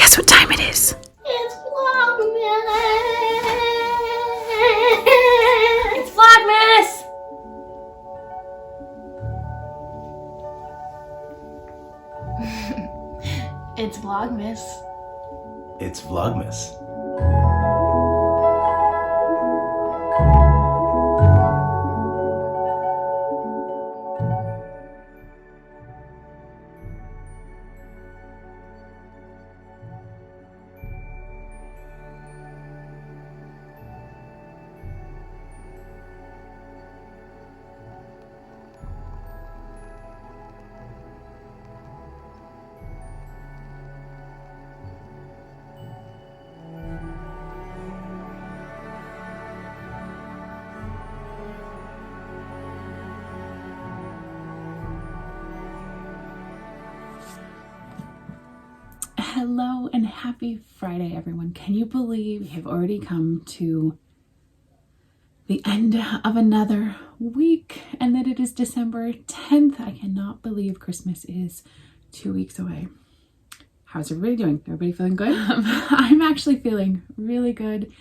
Guess what time it is? It's Vlogmas! It's Vlogmas! It's Vlogmas. It's Vlogmas. Hello and happy Friday, everyone. Can you believe we have already come to the end of another week and that it is December 10th? I cannot believe Christmas is 2 weeks away. How's everybody doing? Everybody feeling good? I'm actually feeling really good.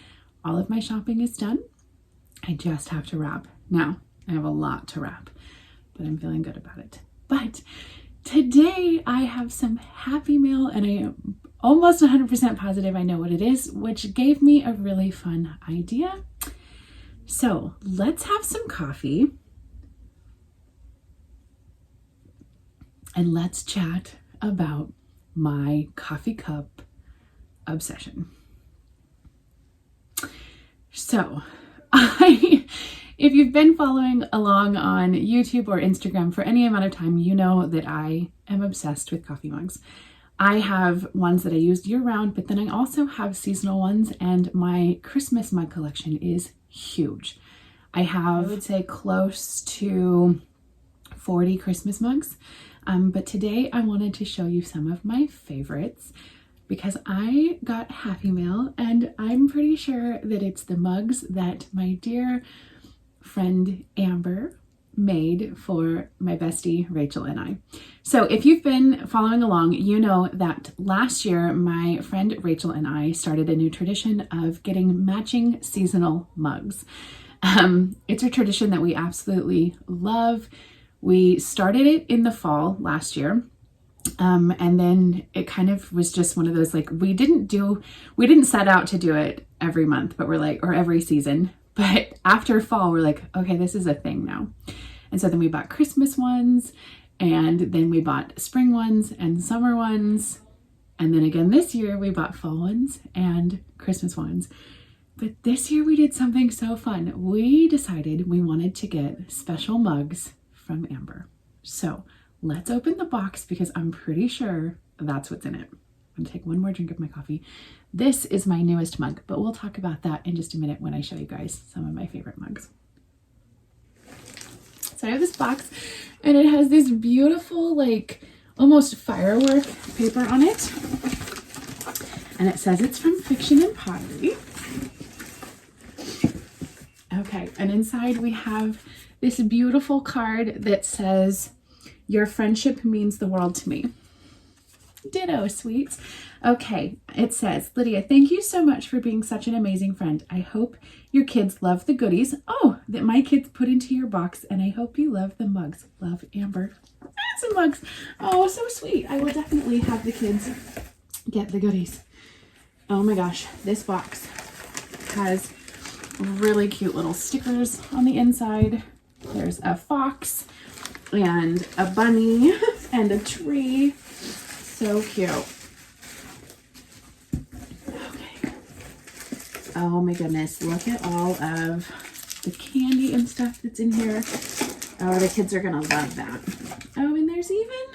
All of my shopping is done. I just have to wrap. Now, I have a lot to wrap, but I'm feeling good about it. But today I have some happy mail and I am almost 100% positive I know what it is, which gave me a really fun idea. So let's have some coffee and let's chat about my coffee cup obsession. So if you've been following along on YouTube or Instagram for any amount of time, you know that I am obsessed with coffee mugs. I have ones that I use year round, but then I also have seasonal ones, and my Christmas mug collection is huge. I would say close to 40 Christmas mugs, but today I wanted to show you some of my favorites because I got Happy Mail, and I'm pretty sure that it's the mugs that my dear friend Amber made for my bestie Rachel and I. So if you've been following along, you know that last year my friend Rachel and I started a new tradition of getting matching seasonal mugs. It's a tradition that we absolutely love. We started it in the fall last year. And then it kind of was just one of those, like, we didn't set out to do it every month, but we're like, or every season. But after fall, we're like, okay, this is a thing now. And so then we bought Christmas ones, and then we bought spring ones and summer ones. And then again this year, we bought fall ones and Christmas ones. But this year we did something so fun. We decided we wanted to get special mugs from Amber. So let's open the box because I'm pretty sure that's what's in it. I'm gonna take one more drink of my coffee. This is my newest mug, but we'll talk about that in just a minute when I show you guys some of my favorite mugs. So I have this box and it has this beautiful, like, almost firework paper on it. And it says it's from Fiction and Pottery. Okay, and inside we have this beautiful card that says, "Your friendship means the world to me." Ditto, sweets. Okay, it says, "Lydia, thank you so much for being such an amazing friend. I hope your kids love the goodies that my kids put into your box, and I hope you love the mugs. Love, Amber." Some mugs. Oh, so sweet. I will definitely have the kids get the goodies. Oh my gosh, this box has really cute little stickers on the inside. There's a fox and a bunny and a tree. So cute. Okay. Oh my goodness, look at all of the candy and stuff that's in here. Oh, the kids are gonna love that. Oh, and there's even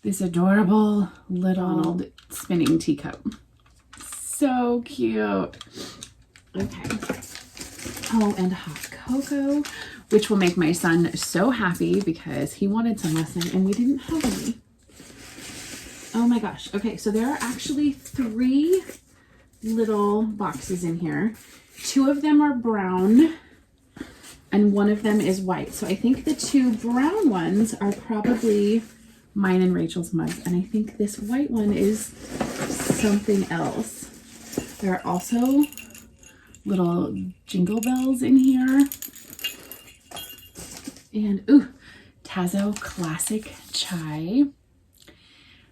this adorable little spinning teacup. So cute. Okay. Oh, and hot cocoa, which will make my son so happy because he wanted some last night and we didn't have any. Oh my gosh. Okay, so there are actually 3 little boxes in here. 2 of them are brown and 1 of them is white. So I think the 2 brown ones are probably mine and Rachel's mugs. And I think this white one is something else. There are also little jingle bells in here. And, ooh, Tazo Classic Chai.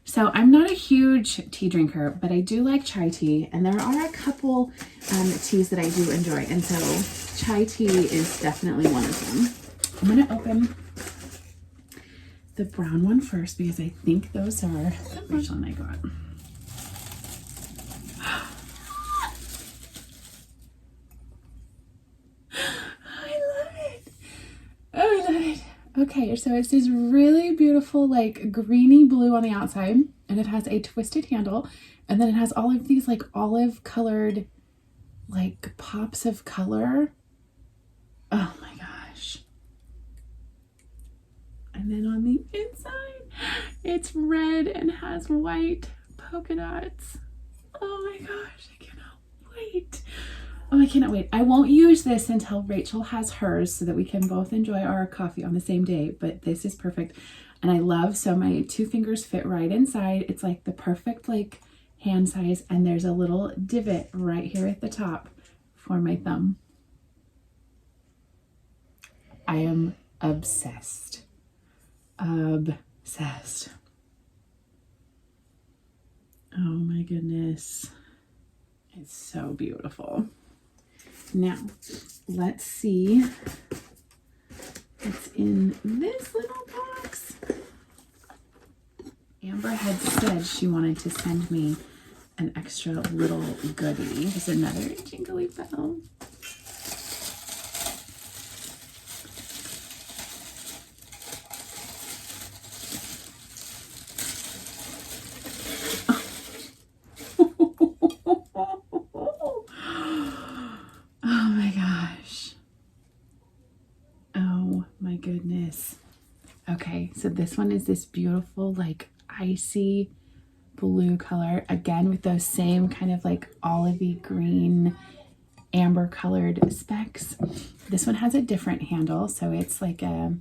So I'm not a huge tea drinker, but I do like chai tea. And there are a couple teas that I do enjoy. And so chai tea is definitely one of them. I'm going to open the brown one first because I think those are Rachel and I got. I love it. Oh, I love it. Okay, so it's this really beautiful, like greeny blue on the outside, and it has a twisted handle, and then it has all of these like olive colored, like pops of color. Oh my gosh. And then on the inside, it's red and has white polka dots. Oh my gosh, I cannot wait. Oh, I cannot wait. I won't use this until Rachel has hers so that we can both enjoy our coffee on the same day, but this is perfect. And I love, so my 2 fingers fit right inside. It's like the perfect like hand size, and there's a little divot right here at the top for my thumb. I am obsessed. Obsessed. Oh my goodness. It's so beautiful. Now, let's see what's in this little box. Amber had said she wanted to send me an extra little goodie. There's another jingly bell. Goodness. Okay, so this one is this beautiful like icy blue color, again with those same kind of like olivey green amber colored specks. This one has a different handle, so it's like a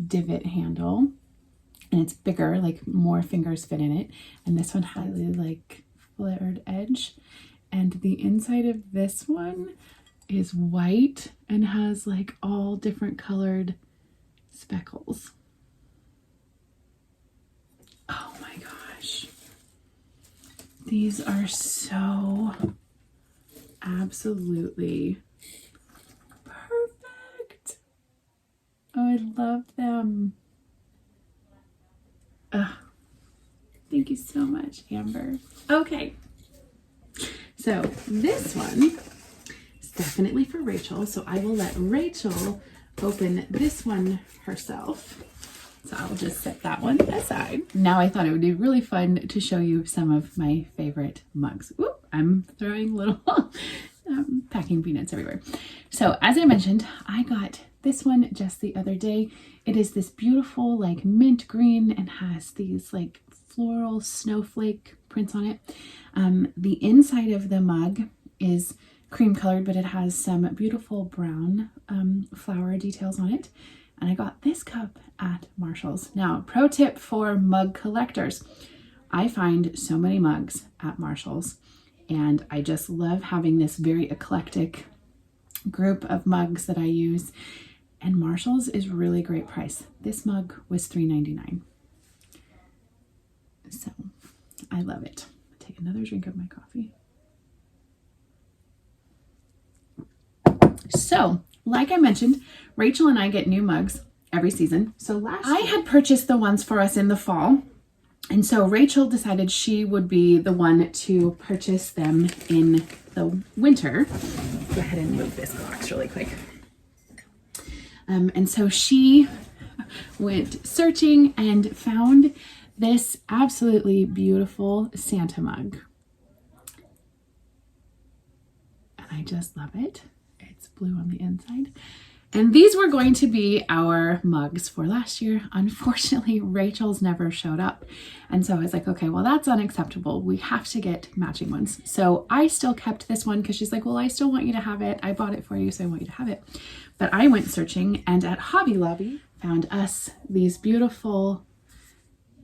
divot handle, and it's bigger, like more fingers fit in it. And this one has a like flared edge, and the inside of this one is white and has like all different colored speckles. Oh my gosh. These are so absolutely perfect. Oh, I love them. Thank you so much, Amber. Okay. So this one definitely for Rachel, so I will let Rachel open this one herself. So I'll just set that one aside. Now I thought it would be really fun to show you some of my favorite mugs. Ooh, I'm throwing little packing peanuts everywhere. So as I mentioned, I got this one just the other day. It is this beautiful like mint green and has these like floral snowflake prints on it. The inside of the mug is cream colored, but it has some beautiful brown flower details on it. And I got this cup at Marshall's. Now, pro tip for mug collectors. I find so many mugs at Marshall's, and I just love having this very eclectic group of mugs that I use. And Marshall's is really great price. This mug was $3.99. So I love it. Take another drink of my coffee. So, like I mentioned, Rachel and I get new mugs every season. So I had purchased the ones for us in the fall. And so Rachel decided she would be the one to purchase them in the winter. Go ahead and move this box really quick. And so she went searching and found this absolutely beautiful Santa mug. And I just love it. It's blue on the inside. And these were going to be our mugs for last year. Unfortunately, Rachel's never showed up. And so I was like, okay, well, that's unacceptable. We have to get matching ones. So I still kept this one because she's like, well, I still want you to have it. I bought it for you, so I want you to have it. But I went searching and at Hobby Lobby found us these beautiful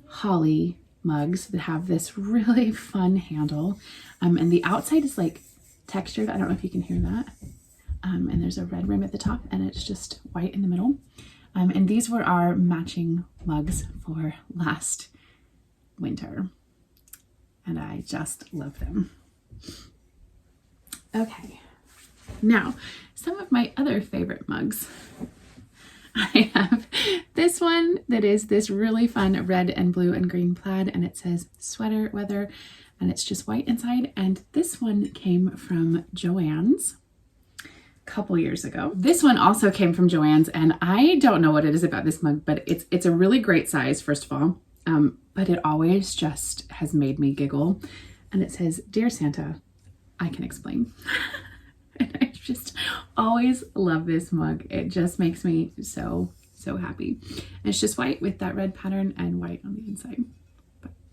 holly mugs that have this really fun handle. And the outside is like textured. I don't know if you can hear that. And there's a red rim at the top and it's just white in the middle. And these were our matching mugs for last winter. And I just love them. Okay, now some of my other favorite mugs. I have this one that is this really fun red and blue and green plaid, and it says sweater weather, and it's just white inside. And this one came from Joann's a couple years ago. This one also came from Joann's, and I don't know what it is about this mug, but it's a really great size, first of all, but it always just has made me giggle. And it says, "Dear Santa, I can explain." And I just always love this mug. It just makes me so happy. And it's just white with that red pattern and white on the inside.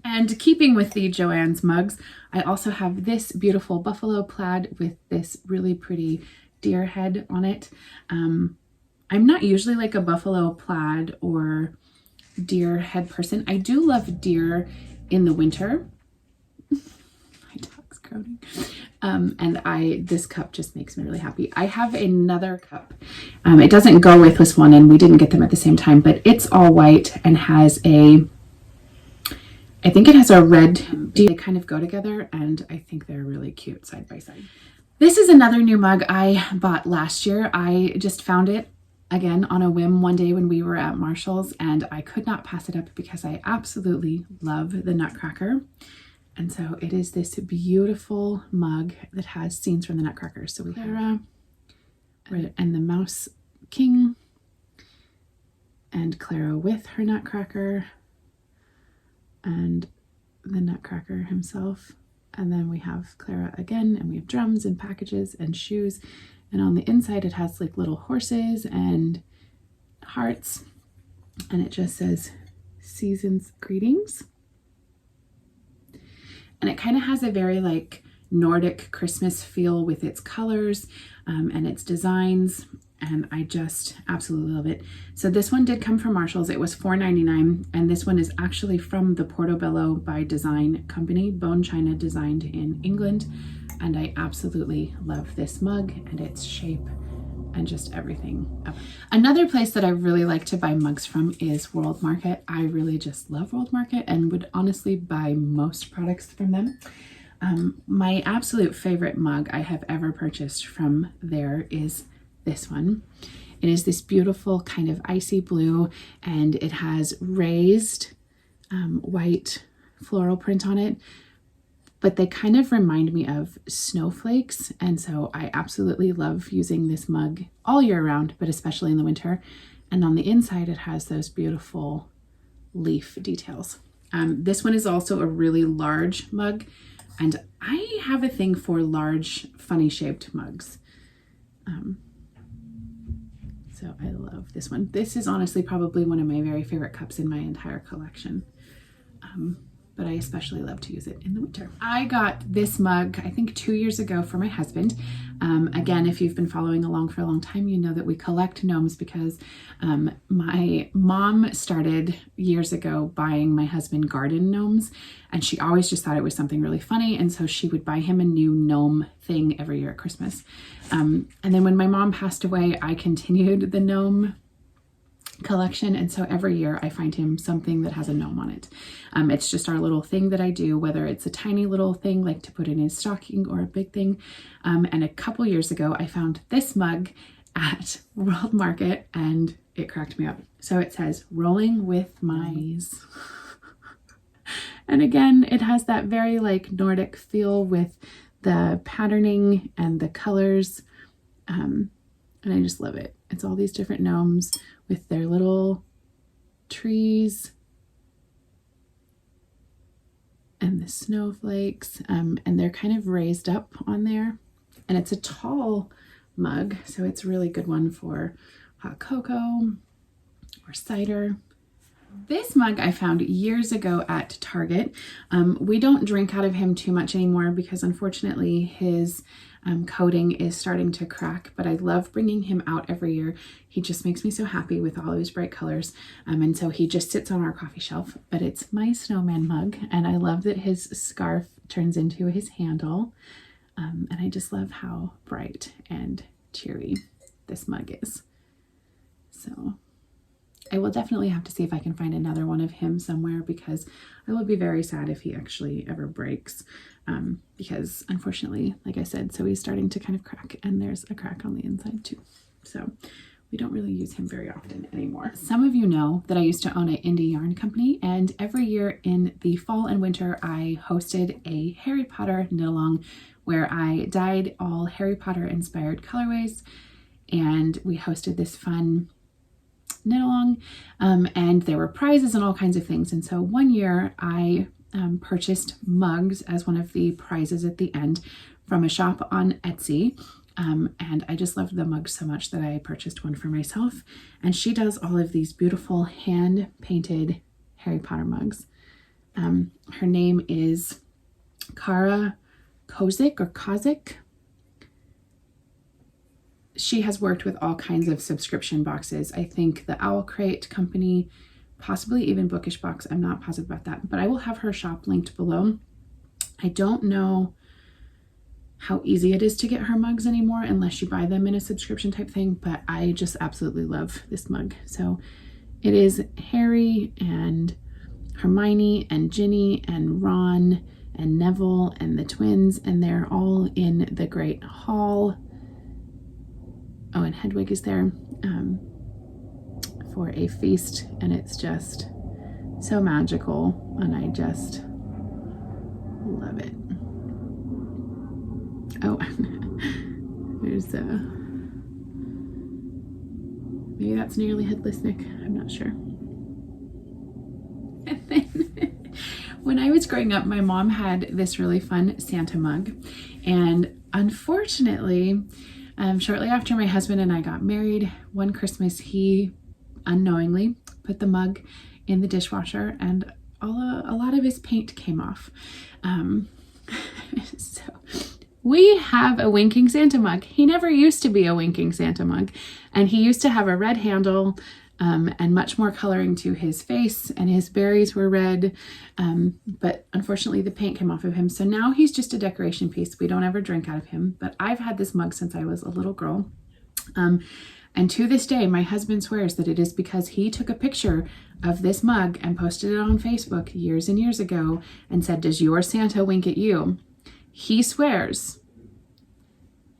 And keeping with the Joann's mugs, I also have this beautiful buffalo plaid with this really pretty deer head on it. I'm not usually like a buffalo plaid or deer head person. I do love deer in the winter. My dog's groaning. And this cup just makes me really happy. I have another cup. It doesn't go with this one, and we didn't get them at the same time, but it's all white and has I think it has a red D. They kind of go together, and I think they're really cute side by side. This is another new mug I bought last year. I just found it again on a whim one day when we were at Marshall's, and I could not pass it up because I absolutely love the Nutcracker. And so it is this beautiful mug that has scenes from the Nutcracker. So we have and the Mouse King, and Clara with her Nutcracker, and the Nutcracker himself. And then we have Clara again, and we have drums and packages and shoes. And on the inside it has like little horses and hearts. And it just says "Season's Greetings." And it kind of has a very like Nordic Christmas feel with its colors and its designs. And I just absolutely love it. So this one did come from Marshall's. It was $4.99. And this one is actually from the Portobello by Design company, bone china designed in England. And I absolutely love this mug and its shape and just everything. Another place that I really like to buy mugs from is World Market. I really just love World Market and would honestly buy most products from them. My absolute favorite mug I have ever purchased from there is this one. It is this beautiful kind of icy blue, and it has raised white floral print on it, but they kind of remind me of snowflakes. And so I absolutely love using this mug all year round, but especially in the winter. And on the inside, it has those beautiful leaf details. This one is also a really large mug, and I have a thing for large, funny shaped mugs. So I love this one. This is honestly probably one of my very favorite cups in my entire collection. But I especially love to use it in the winter. I got this mug, I think 2 years ago for my husband. Again, if you've been following along for a long time, you know that we collect gnomes because my mom started years ago buying my husband garden gnomes, and she always just thought it was something really funny. And so she would buy him a new gnome thing every year at Christmas. And then when my mom passed away, I continued the gnome collection, and so every year I find him something that has a gnome on it. It's just our little thing that I do, whether it's a tiny little thing like to put in his stocking or a big thing. And a couple years ago I found this mug at World Market and it cracked me up. So it says "Rolling with Mice." And again, it has that very like Nordic feel with the patterning and the colors, and I just love it. It's all these different gnomes with their little trees and the snowflakes, and they're kind of raised up on there. And it's a tall mug, so it's a really good one for hot cocoa or cider This mug I found years ago at Target. We don't drink out of him too much anymore because unfortunately his coating is starting to crack, but I love bringing him out every year. He just makes me so happy with all of his bright colors. And so he just sits on our coffee shelf, but it's my snowman mug. And I love that his scarf turns into his handle. And I just love how bright and cheery this mug is. So I will definitely have to see if I can find another one of him somewhere, because I will be very sad if he actually ever breaks. Because unfortunately, like I said, so he's starting to kind of crack, and there's a crack on the inside too. So we don't really use him very often anymore. Some of you know that I used to own an indie yarn company, and every year in the fall and winter, I hosted a Harry Potter knit along where I dyed all Harry Potter inspired colorways, and we hosted this fun knit along, and there were prizes and all kinds of things. And so one year I purchased mugs as one of the prizes at the end from a shop on Etsy, and I just loved the mugs so much that I purchased one for myself. And she does all of these beautiful hand painted Harry Potter mugs. Her name is Kara Kozik. She has worked with all kinds of subscription boxes. I think the Owl Crate company, possibly even Bookish Box. I'm not positive about that, but I will have her shop linked below. I don't know how easy it is to get her mugs anymore unless you buy them in a subscription type thing, but I just absolutely love this mug. So it is Harry and Hermione and Ginny and Ron and Neville and the twins, and they're all in the Great Hall. Oh, and Hedwig is there for a feast, and it's just so magical, and I just love it. Oh, there's maybe that's Nearly Headless Nick, I'm not sure. And then when I was growing up, my mom had this really fun Santa mug, and unfortunately, shortly after my husband and I got married, one Christmas, he unknowingly put the mug in the dishwasher, and a lot of his paint came off. So we have a Winking Santa mug. He never used to be a Winking Santa mug, and he used to have a red handle and much more coloring to his face, and his berries were red, but unfortunately the paint came off of him. So now he's just a decoration piece. We don't ever drink out of him, but I've had this mug since I was a little girl. And to this day, my husband swears that it is because he took a picture of this mug and posted it on Facebook years and years ago and said, "Does your Santa wink at you?" He swears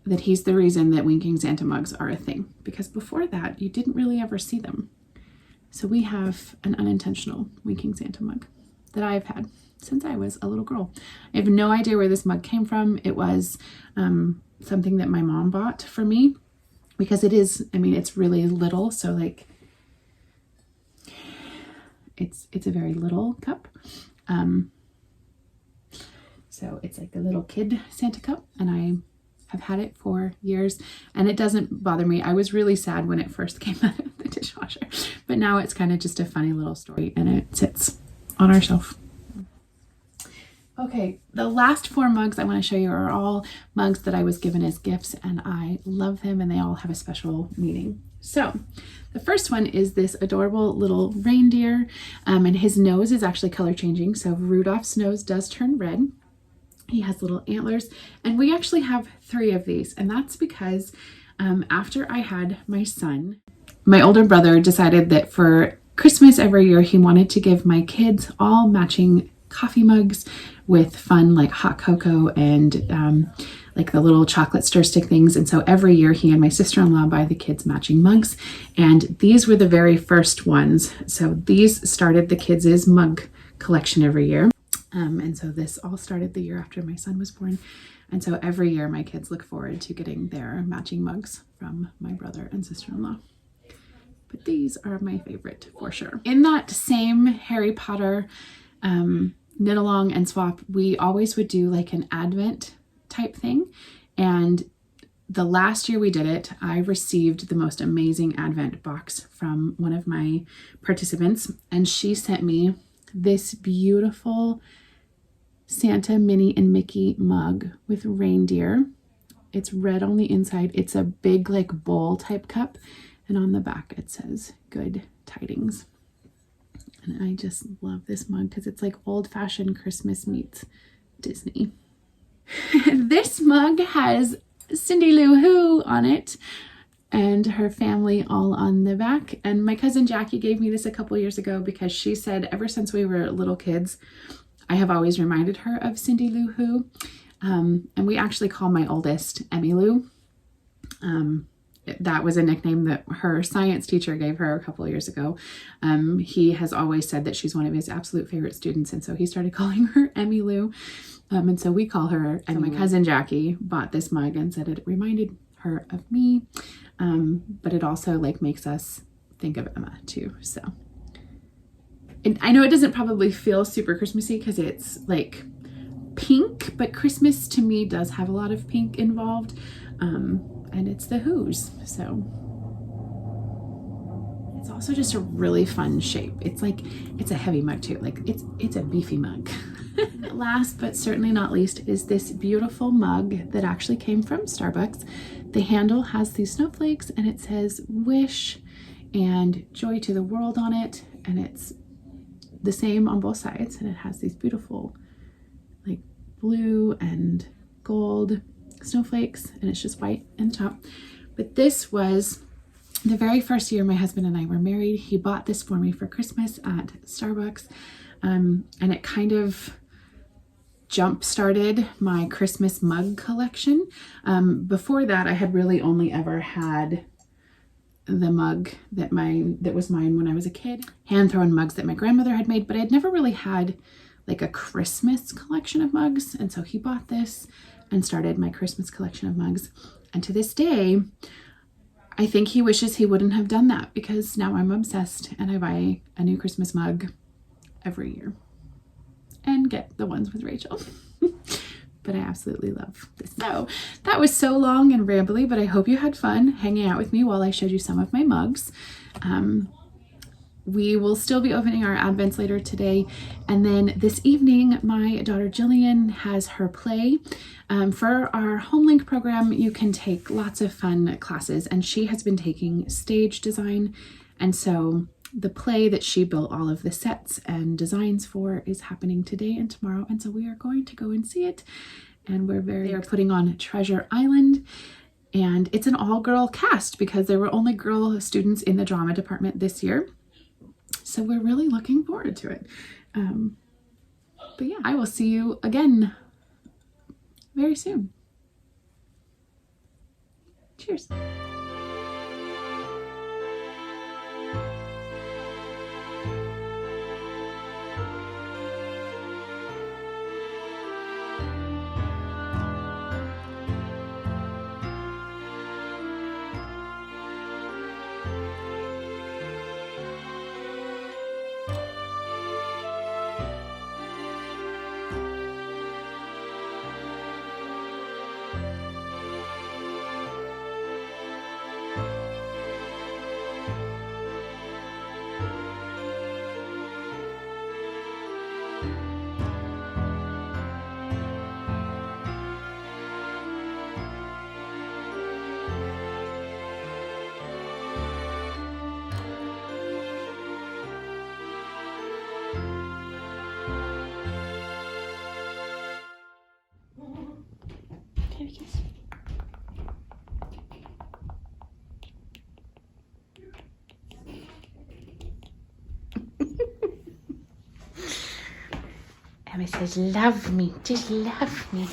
that he's the reason that Winking Santa mugs are a thing, because before that, you didn't really ever see them. So we have an unintentional Winking Santa mug that I've had since I was a little girl. I have no idea where this mug came from. It was something that my mom bought for me, because it is, I mean, it's really little. So like, it's a very little cup. So it's like a little kid Santa cup, and I have had it for years, and it doesn't bother me. I was really sad when it first came out of the dishwasher, but now it's kind of just a funny little story, and it sits on our shelf. Okay, the last 4 mugs I want to show you are all mugs that I was given as gifts, and I love them, and they all have a special meaning. So the first one is this adorable little reindeer, and his nose is actually color changing. So Rudolph's nose does turn red. He has little antlers, and we actually have 3 of these, and that's because after I had my son, my older brother decided that for Christmas every year he wanted to give my kids all matching coffee mugs with fun like hot cocoa and like the little chocolate stir stick things. And so every year he and my sister-in-law buy the kids matching mugs, and these were the very first ones. So these started the kids' mug collection every year. And so this all started the year after my son was born. And so every year my kids look forward to getting their matching mugs from my brother and sister-in-law. But these are my favorite for sure. In that same Harry Potter knit along and swap, we always would do like an Advent type thing. And the last year we did it, I received the most amazing Advent box from one of my participants, and she sent me this beautiful Santa, Minnie, and Mickey mug with reindeer. It's red on the inside. It's a big like bowl type cup, and on the back it says Good Tidings. And I just love this mug because it's like old-fashioned Christmas meets Disney. This mug has Cindy Lou Who on it and her family all on the back. And my cousin Jackie gave me this a couple years ago because she said ever since we were little kids, I have always reminded her of Cindy Lou Who. And we actually call my oldest Emmy Lou. That was a nickname that her science teacher gave her a couple of years ago. He has always said that she's one of his absolute favorite students, and so he started calling her Emmy Lou. And so we call her Emmy. So my cousin Jackie bought this mug and said it reminded her of me, but it also like makes us think of Emma too. So and I know it doesn't probably feel super Christmassy because it's like pink, but Christmas to me does have a lot of pink involved. And it's the Who's, so it's also just a really fun shape. It's like, it's a heavy mug too, like it's a beefy mug. Last but certainly not least is this beautiful mug that actually came from Starbucks. The handle has these snowflakes and it says wish and joy to the world on it, and it's the same on both sides, and it has these beautiful like blue and gold snowflakes, and it's just white in the top. But this was the very first year my husband and I were married. He bought this for me for Christmas at Starbucks, and it kind of jump started my Christmas mug collection. Before that, I had really only ever had the mug that was mine when I was a kid, hand thrown mugs that my grandmother had made, but I had never really had like a Christmas collection of mugs. And so he bought this and started my Christmas collection of mugs. And to this day, I think he wishes he wouldn't have done that, because now I'm obsessed and I buy a new Christmas mug every year and get the ones with Rachel. But I absolutely love this. So that was so long and rambly, but I hope you had fun hanging out with me while I showed you some of my mugs. We will still be opening our Advents later today. And then this evening, my daughter Jillian has her play. For our Homelink program, you can take lots of fun classes, and she has been taking stage design. And so the play that she built all of the sets and designs for is happening today and tomorrow. And so we are going to go and see it. And they are putting on Treasure Island. And it's an all-girl cast because there were only girl students in the drama department this year. So we're really looking forward to it. But yeah, I will see you again very soon. Cheers. Emma says, love me, just love me.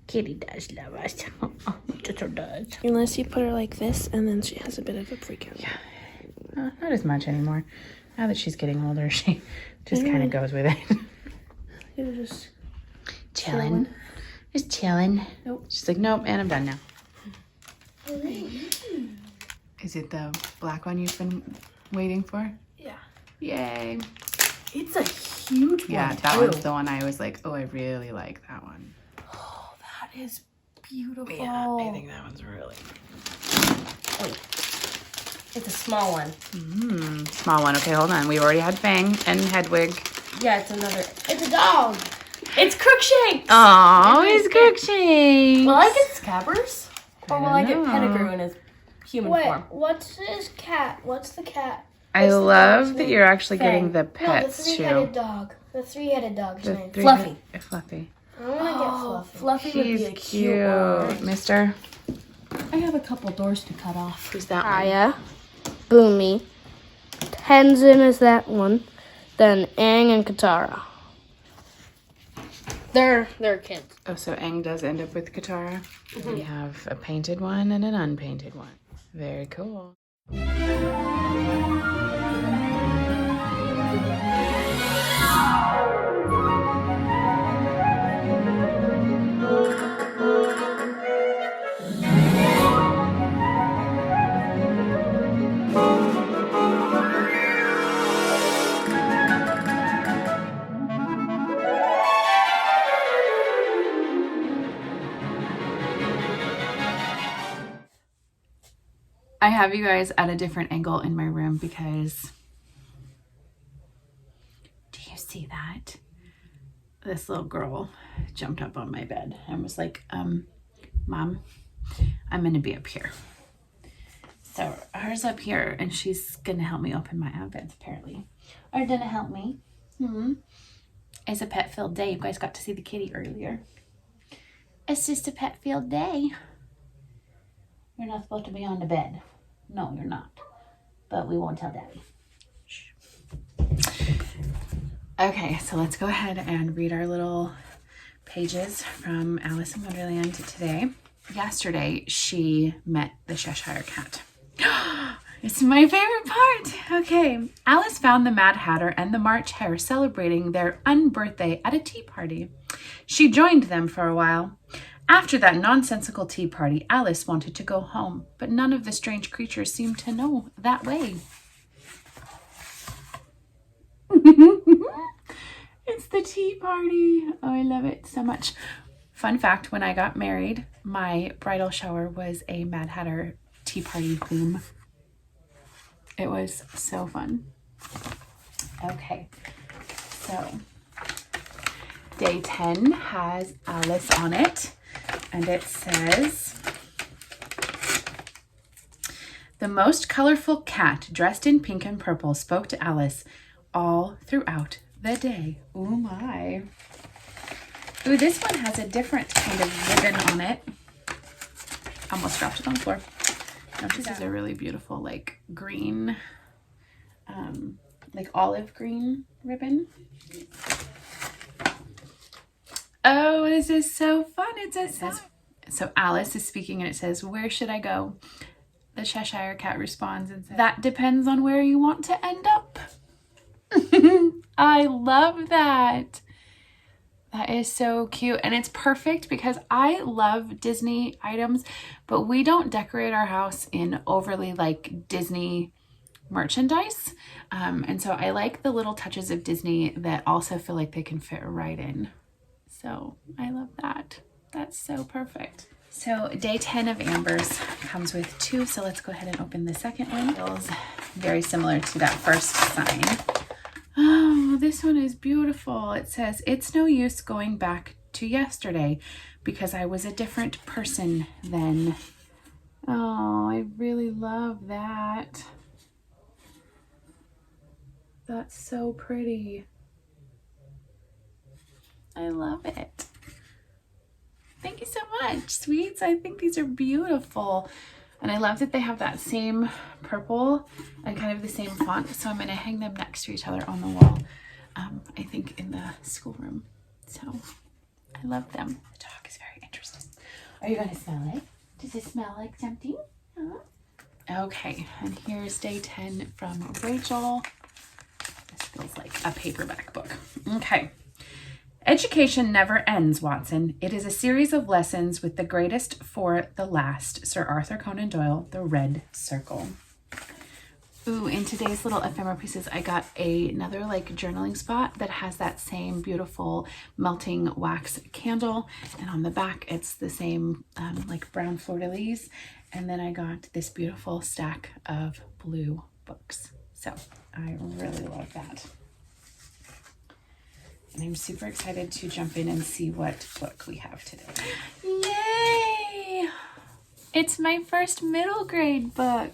Kitty does love us. Oh, Totoro does. Unless you put her like this, and then she has a bit of a freak out. Yeah, not as much anymore. Now that she's getting older, she just kind of goes with it. You're just chilling. Just chilling. Nope. She's like, nope, and I'm done now. Is it the black one you've been waiting for? Yeah. Yay. It's a huge one. Yeah, that one's the one I was like, oh, I really like that one. Oh, that is beautiful. Yeah, I think that one's really... Wait. It's a small one. Small one. Okay, hold on. We already had Fang and Hedwig. Yeah, it's another. It's a dog. It's Crookshanks. Oh, it's Crookshanks. Will I get Scabbers? Or will I get Pettigrew in his human form? What's his cat? What's the cat? I love that you're actually getting the No, the pets three-headed too. dog. The three-headed dog's name. Fluffy. Fluffy. I want to get Fluffy. Fluffy would be She's a cute one. Mister. I have a couple doors to cut off. Who's that one? Aya, Boomy, Tenzin is that one, then Aang and Katara. They're kids. Oh, so Aang does end up with Katara. We have a painted one and an unpainted one. Very cool. I have you guys at a different angle in my room because do you see that? This little girl jumped up on my bed and was like, Mom, I'm gonna be up here. So hers up here and she's gonna help me open my Advents apparently. Or gonna help me. It's a pet filled day. You guys got to see the kitty earlier. It's just a pet filled day. You're not supposed to be on the bed. No, you're not. But we won't tell Daddy. Shh. Okay, so let's go ahead and read our little pages from Alice in Wonderland today. Yesterday, she met the Cheshire Cat. It's my favorite part. Okay, Alice found the Mad Hatter and the March Hare celebrating their unbirthday at a tea party. She joined them for a while. After that nonsensical tea party, Alice wanted to go home, but none of the strange creatures seemed to know that way. It's the tea party. Oh, I love it so much. Fun fact, when I got married, my bridal shower was a Mad Hatter tea party theme. It was so fun. Okay, so day 10 has Alice on it. And it says, the most colorful cat dressed in pink and purple spoke to Alice all throughout the day. Oh my. Ooh, this one has a different kind of ribbon on it. Almost dropped it on the floor. No, this is a really beautiful like green, like olive green ribbon. Oh, this is so fun. It says, so Alice is speaking and it says, where should I go? The Cheshire Cat responds and says, that depends on where you want to end up. I love that. That is so cute. And it's perfect because I love Disney items, but we don't decorate our house in overly like Disney merchandise. And so I like the little touches of Disney that also feel like they can fit right in. So I love that. That's so perfect. So day 10 of Amber's comes with 2. So let's go ahead and open the second one. Feels very similar to that first sign. Oh, this one is beautiful. It says, it's no use going back to yesterday because I was a different person then. Oh, I really love that. That's so pretty. I love it. Thank you so much, sweets. I think these are beautiful. And I love that they have that same purple and kind of the same font. So I'm going to hang them next to each other on the wall, I think in the schoolroom. So I love them. The dog is very interested. Are you going to smell it? Does it smell like something? Huh? Okay, and here's day 10 from Rachel. This feels like a paperback book. Okay. Education never ends, Watson. It is a series of lessons with the greatest for the last. Sir Arthur Conan Doyle, The Red Circle. Ooh, in today's little ephemera pieces, I got another like journaling spot that has that same beautiful melting wax candle. And on the back, it's the same like brown fleur-de-lis. And then I got this beautiful stack of blue books. So I really love that. And I'm super excited to jump in and see what book we have today. Yay! It's my first middle grade book.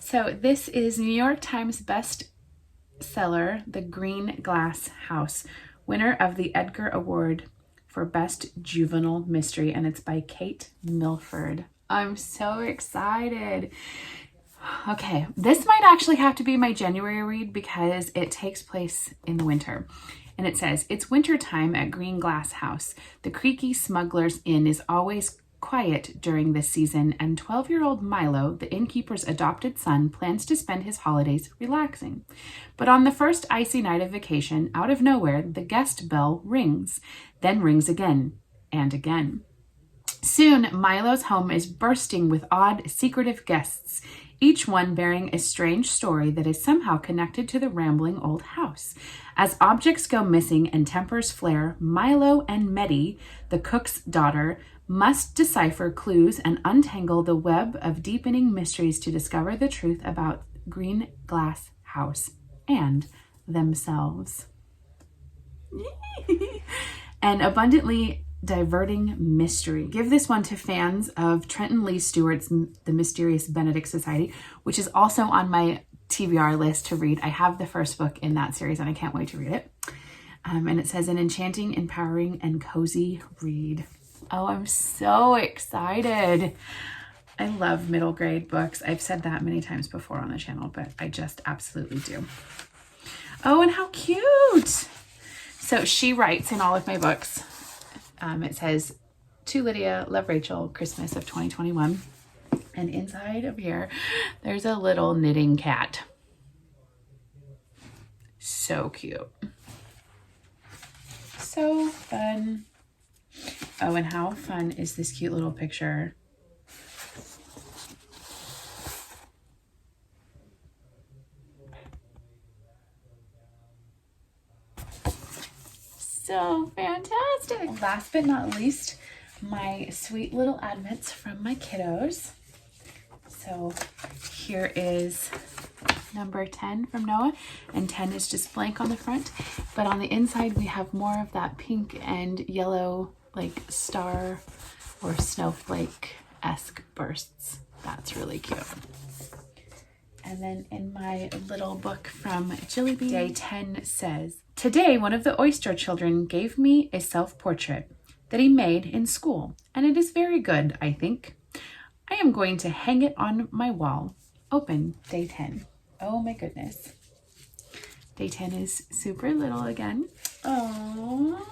So this is New York Times bestseller, The Green Glass House, winner of the Edgar Award for Best Juvenile Mystery, and it's by Kate Milford. I'm so excited. Okay, this might actually have to be my January read because it takes place in the winter. And it says, it's wintertime at Green Glass House. The creaky Smuggler's Inn is always quiet during this season, and 12-year-old Milo, the innkeeper's adopted son, plans to spend his holidays relaxing. But on the first icy night of vacation, out of nowhere, the guest bell rings, then rings again and again. Soon, Milo's home is bursting with odd, secretive guests, each one bearing a strange story that is somehow connected to the rambling old house. As objects go missing and tempers flare, Milo and Meddy, the cook's daughter, must decipher clues and untangle the web of deepening mysteries to discover the truth about Green Glass House and themselves. An abundantly diverting mystery. Give this one to fans of Trenton Lee Stewart's The Mysterious Benedict Society, which is also on my TBR list to read. I have the first book in that series and I can't wait to read it. And it says, an enchanting, empowering, and cozy read. Oh, I'm so excited. I love middle grade books. I've said that many times before on the channel, but I just absolutely do. Oh, and how cute. So she writes in all of my books. It says, to Lydia, love Rachel, Christmas of 2021. And inside of here, there's a little knitting cat. So cute. So fun. Oh, and how fun is this cute little picture? So fantastic. Last but not least, my sweet little advents from my kiddos. So here is number 10 from Noah, and 10 is just blank on the front, but on the inside we have more of that pink and yellow like star or snowflake-esque bursts. That's really cute. And then in my little book from Jilliby, day 10 says, today one of the oyster children gave me a self-portrait that he made in school, and it is very good, I think. I am going to hang it on my wall. Open, day 10. Oh my goodness. Day 10 is super little again. Oh.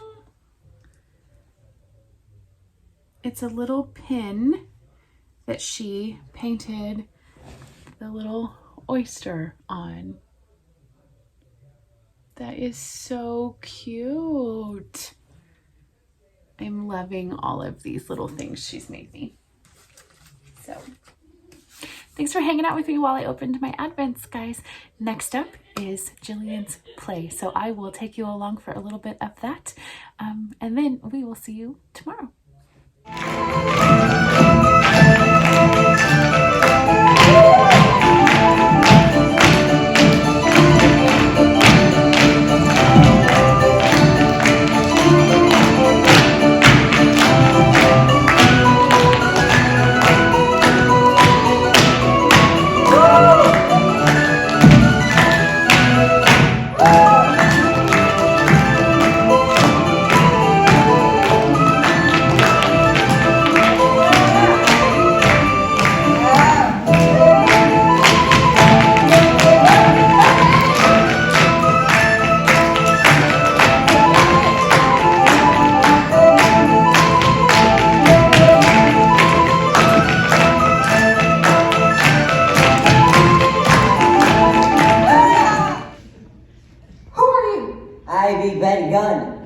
It's a little pin that she painted the little oyster on. That is so cute. I'm loving all of these little things she's made me. So thanks for hanging out with me while I opened my advents, guys. Next up is Jillian's play. So I will take you along for a little bit of that. And then we will see you tomorrow.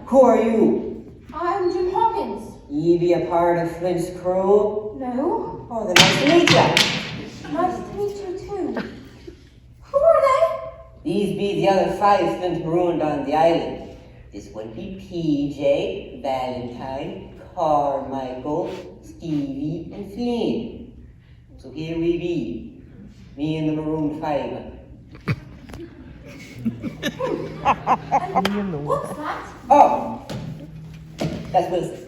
Who are you? I'm Jim Hawkins. Ye be a part of Flint's crew? No. Oh, then nice to meet you. Nice to meet you too. Who These be the other 5 Flint marooned on the island. This one be PJ, Valentine, Carmichael, Stevie, and Flynn. So here we be, me and the marooned 5. What's that? Oh, that's Wilson.